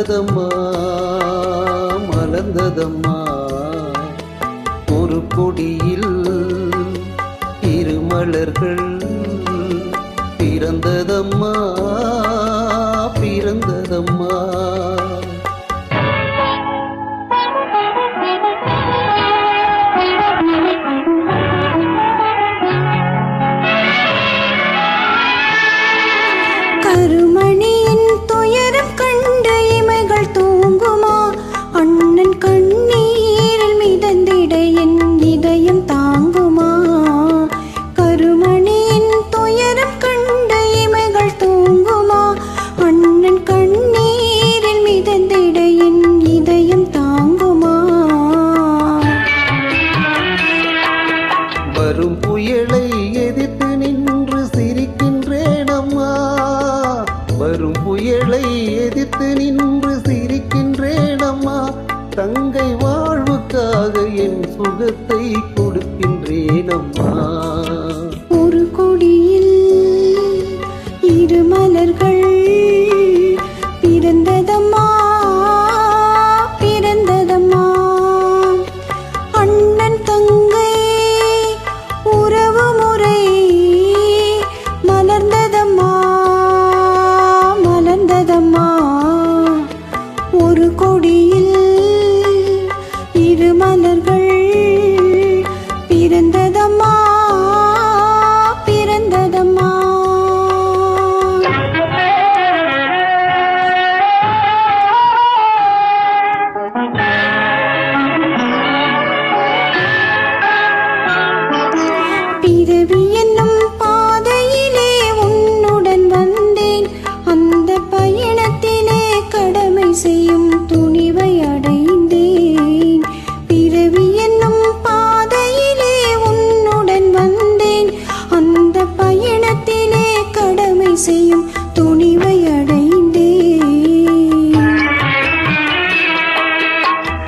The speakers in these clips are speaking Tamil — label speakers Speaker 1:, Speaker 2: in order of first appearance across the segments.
Speaker 1: மலர்ந்ததம்மா மலர்ந்ததம்மா ஒரு கொடியில் இரு மலர்கள் பிறந்ததம்மா பிறந்ததம்மா.
Speaker 2: கருமணியின் துயரம் கண்டு இமைகள் தூங்குமா? அண்ணன் கண்ணீரில் மிதந்திட என் இதயம் தாங்குமா? கருமணியின் துயரம் கண்டு இமைகள் தூங்குமா? அண்ணன் கண்ணீரில் மிதந்திட என் இதயம் தாங்குமா?
Speaker 1: வரும் புயலை எதிர்த்து நின்று சிரிக்கின்றேனம்மா, வரும் புயலை எதிர்த்து நின்று சிரிக்கின்றேனம்மா. தங்கை வாழ்வுக்காக என் சுகத்தை கொடுக்கின்றேனம்மா.
Speaker 2: ஒரு கொடியில் இரு மலர்கள் பிறந்ததம்மா பிறந்ததம்மா. அண்ணன் தங்கை உறவு முறை மலர்ந்ததம்மா மலர்ந்ததம்மா. ஒரு கொடியில் இரு மலர்கள் பிறந்ததம்மா பிறந்ததம்மா. பிறவி என்னும் பாதையிலே உன்னுடன் வந்தேன், அந்த பயணத்திலே கடமை செய்யும் துணிவை அடைந்தேன். பிறவி என்னும் பாதையிலே உன்னுடன் வந்தேன், அந்த பயணத்திலே கடமை செய்யும் துணிவை அடைந்தேன்.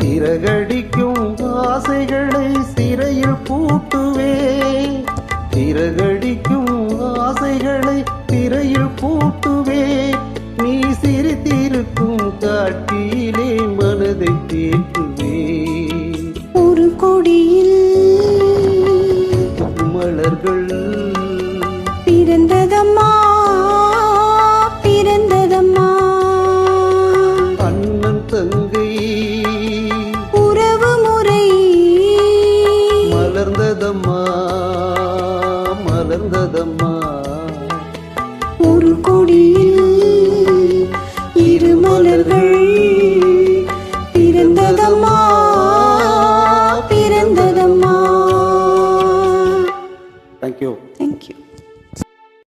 Speaker 1: சிறகடிக்கும் ஆசைகளை சிறையில் பூட்டுவேன், சிறகடிக்கும் ஆசைகளை சிறையில் பூட்டுவேன். நீ சிரித்திருக்கும் காட்சியிலே மனதை தேற்றுவேன்.
Speaker 2: ஒரு கொடியில்
Speaker 1: மலர்கள்
Speaker 2: பிறந்ததம்மா பிறந்ததம்மா.
Speaker 1: அண்ணன் தங்கை
Speaker 2: உறவு முறை
Speaker 1: மலர்ந்ததம்மா மலர்ந்ததம்மா.
Speaker 2: ஒரு கொடியில் இரு மலர்கள்